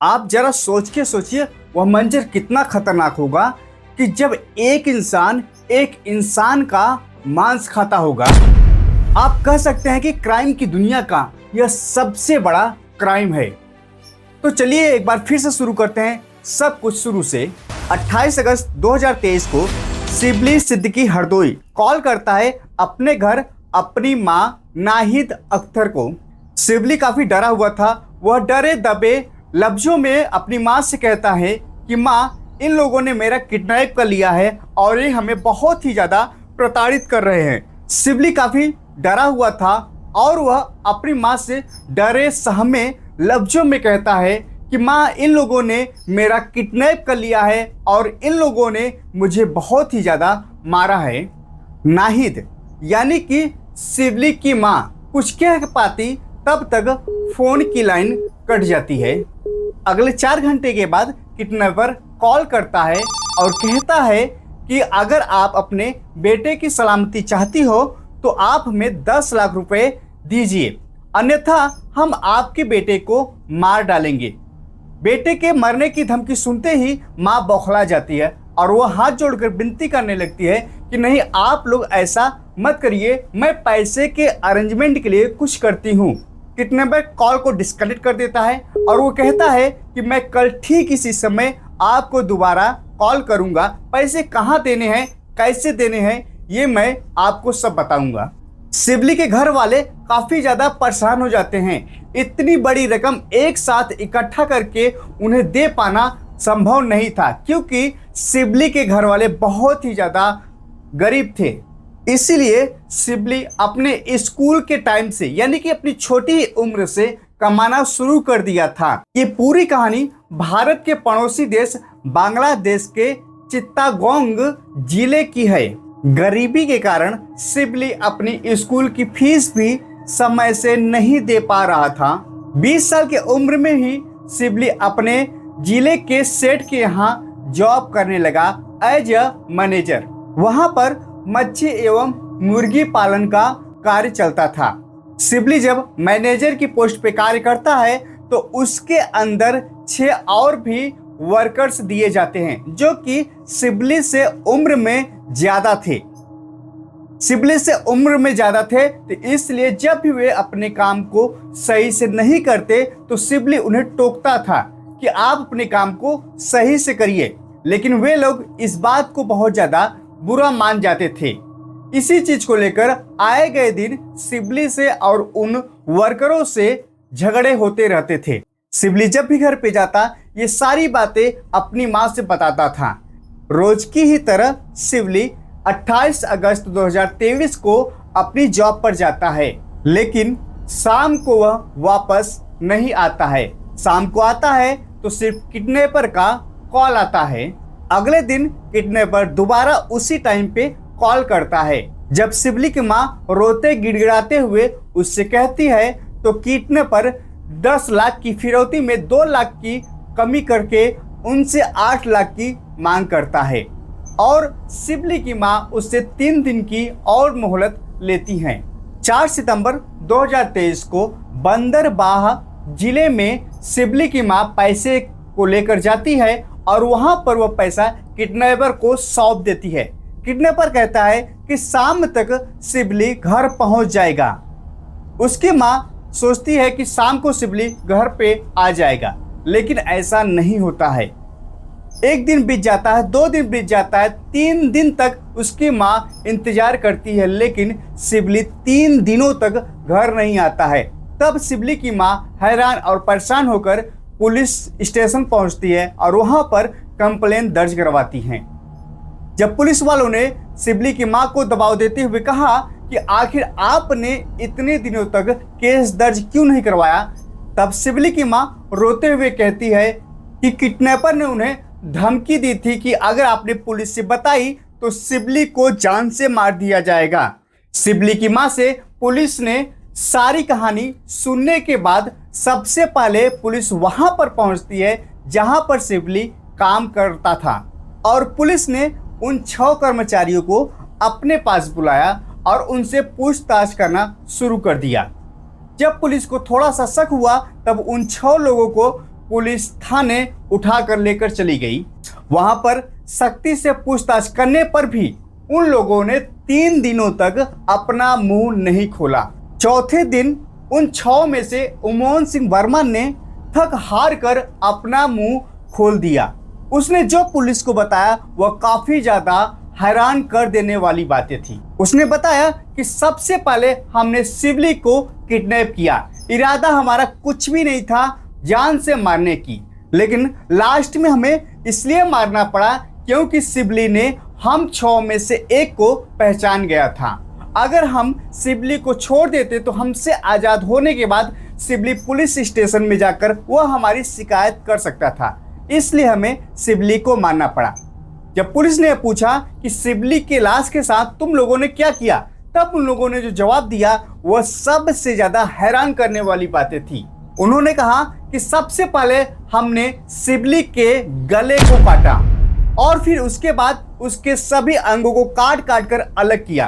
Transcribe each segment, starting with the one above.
आप जरा सोच के सोचिए वह मंजर कितना खतरनाक होगा कि जब एक इंसान का मांस खाता होगा। आप कह सकते हैं कि क्राइम की दुनिया का यह सबसे बड़ा क्राइम है। तो चलिए एक बार फिर से शुरू करते हैं सब कुछ शुरू से। 28 अगस्त 2023 को शिबली सिद्दीकी हरदोई कॉल करता है अपने घर अपनी मां नाहिद अख्तर को। शिबली काफी डरा हुआ था। वह डरे दबे लफ्जों में अपनी मां से कहता है कि मां, इन लोगों ने मेरा किडनैप कर लिया है और ये हमें बहुत ही ज्यादा प्रताड़ित कर रहे हैं। शिबली काफी डरा हुआ था और वह अपनी मां से डरे सहमे लफ्जों में कहता है कि मां, इन लोगों ने मेरा किडनैप कर लिया है और इन लोगों ने मुझे बहुत ही ज़्यादा मारा है। नाहिद यानी कि शिबली की मां कुछ कह पाती तब तक फोन की लाइन कट जाती है। अगले 4 घंटे के बाद किडनैपर कॉल करता है और कहता है कि अगर आप अपने बेटे की सलामती चाहती हो तो आप हमें 10 लाख रुपए दीजिए, अन्यथा हम आपके बेटे को मार डालेंगे। बेटे के मरने की धमकी सुनते ही मां बौखला जाती है और वो हाथ जोड़कर विनती करने लगती है कि नहीं, आप लोग ऐसा मत करिए, मैं पैसे के अरेंजमेंट के लिए कुछ करती हूँ। किडनैपर कॉल को डिस्कनेक्ट कर देता है और वो कहता है कि मैं कल ठीक इसी समय आपको दोबारा कॉल करूंगा। पैसे कहाँ देने हैं, कैसे देने हैं, ये मैं आपको सब बताऊंगा। शिबली के घर वाले काफी ज्यादा परेशान हो जाते हैं। इतनी बड़ी रकम एक साथ इकट्ठा करके उन्हें दे पाना संभव नहीं था, क्योंकि शिबली के घर वाले बहुत ही ज्यादा गरीब थे। इसीलिए शिबली अपने स्कूल के टाइम से यानी कि अपनी छोटी उम्र से कमाना शुरू कर दिया था। ये पूरी कहानी भारत के पड़ोसी देश बांग्लादेश के चित्तागोंग जिले की है। गरीबी के कारण शिबली अपनी स्कूल की फीस भी समय से नहीं दे पा रहा था। 20 साल की उम्र में ही शिबली अपने जिले के सेठ के यहाँ जॉब करने लगा एज अ मैनेजर। वहाँ पर मच्छी एवं मुर्गी पालन का कार्य चलता था। शिबली जब मैनेजर की पोस्ट पे कार्य करता है तो उसके अंदर 6 और भी वर्कर्स दिए जाते हैं जो कि शिबली से उम्र में ज्यादा थे। शिबली से उम्र में ज्यादा थे तो इसलिए जब भी वे अपने काम को सही से नहीं करते तो शिबली उन्हें टोकता था कि आप अपने काम को सही से करिए, लेकिन वे लोग इस बात को बहुत ज्यादा बुरा मान जाते थे। इसी चीज को लेकर आए गए दिन शिबली से और उन वर्करों से झगड़े होते रहते थे। शिबली जब भी घर पे जाता ये सारी बातें अपनी मां से बताता था। रोज की ही तरह शिबली 28 अगस्त 2023 को अपनी जॉब पर जाता है, लेकिन शाम को वह वापस नहीं आता है। शाम को आता है तो सिर्फ किडनैपर का कॉल आता है। अगले दिन किडनैपर दोबारा उसी टाइम पे कॉल करता है। जब शिबली की मां रोते गिड़गिड़ाते हुए उससे कहती है तो किडनैपर 10 लाख की फिरौती में 2 लाख की कमी करके उनसे 8 लाख की मांग करता है और शिबली की मां उससे 3 दिन की और मोहलत लेती हैं। 4 सितंबर 2023 को बंदरबाह जिले में शिबली की मां पैसे को लेकर जाती है और वहां पर वह पैसा किडनैपर को सौंप देती है। किडनैपर कहता है कि शाम तक शिबली घर पहुंच जाएगा। उसकी मां सोचती है कि शाम को शिबली घर पे आ जाएगा, लेकिन ऐसा नहीं होता है। 1 दिन बीत जाता है, 2 दिन बीत जाता है, 3 दिन तक उसकी मां इंतजार करती है, लेकिन शिबली 3 दिनों तक घर नहीं आता है। तब शिबली की मां हैरान और परेशान होकर पुलिस स्टेशन पहुंचती है और वहां पर कंप्लेन दर्ज करवाती हैं। जब पुलिस वालों ने शिबली की मां को दबाव देते हुए कहा कि आखिर आपने इतने दिनों तक केस दर्ज क्यों नहीं करवाया, तब शिबली की मां रोते हुए कहती है कि किडनैपर ने उन्हें धमकी दी थी कि अगर आपने पुलिस से बताई तो शिबली को जान से मार दिया जाएगा। शिबली की मां से पुलिस ने सारी कहानी सुनने के बाद सबसे पहले पुलिस वहां पर पहुंचती है जहां पर शिबली काम करता था और पुलिस ने उन 6 कर्मचारियों को अपने पास बुलाया और उनसे पूछताछ करना शुरू कर दिया। जब पुलिस को थोड़ा सा शक हुआ तब उन 6 लोगों को पुलिस थाने उठाकर लेकर चली गई। वहां पर सख्ती से पूछताछ करने पर भी उन लोगों ने 3 दिनों तक अपना मुंह नहीं खोला। चौथे दिन उन 6 में से उमोहन सिंह वर्मा ने थक हार कर अपना मुंह खोल दिया। उसने जो पुलिस को बताया वह काफी ज्यादा हैरान कर देने वाली बातें थी। उसने बताया कि सबसे पहले हमने शिवली को किडनैप किया, इरादा हमारा कुछ भी नहीं था जान से मारने की, लेकिन लास्ट में हमें इसलिए मारना पड़ा क्योंकि शिवली ने हम 6 में से एक को पहचान गया था। अगर हम शिवली को छोड़ देते तो हमसे आज़ाद होने के बाद शिवली पुलिस स्टेशन में जाकर वह हमारी शिकायत कर सकता था, इसलिए हमें शिवली को मारना पड़ा। जब पुलिस ने पूछा कि शिवली के लाश के साथ तुम लोगों ने क्या किया, तब उन लोगों ने जो जवाब दिया वह सबसे ज्यादा हैरान करने वाली बातें थी। उन्होंने कहा कि सबसे पहले हमने शिवली के गले को काटा और फिर उसके बाद उसके सभी अंगों को काट काट कर अलग किया।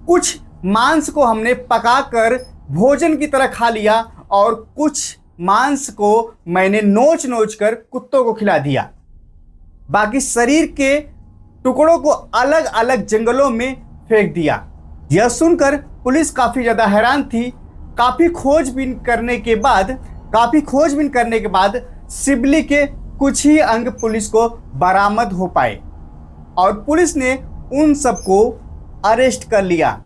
कुछ मांस को हमने पकाकर भोजन की तरह खा लिया और कुछ मांस को मैंने नोच नोच कर कुत्तों को खिला दिया। बाकी शरीर के टुकड़ों को अलग अलग जंगलों में फेंक दिया। यह सुनकर पुलिस काफी ज्यादा हैरान थी। काफी खोजबीन करने के बाद शिवली के कुछ ही अंग पुलिस को बरामद हो पाए और पुलिस ने उन सबको अरेस्ट कर लिया।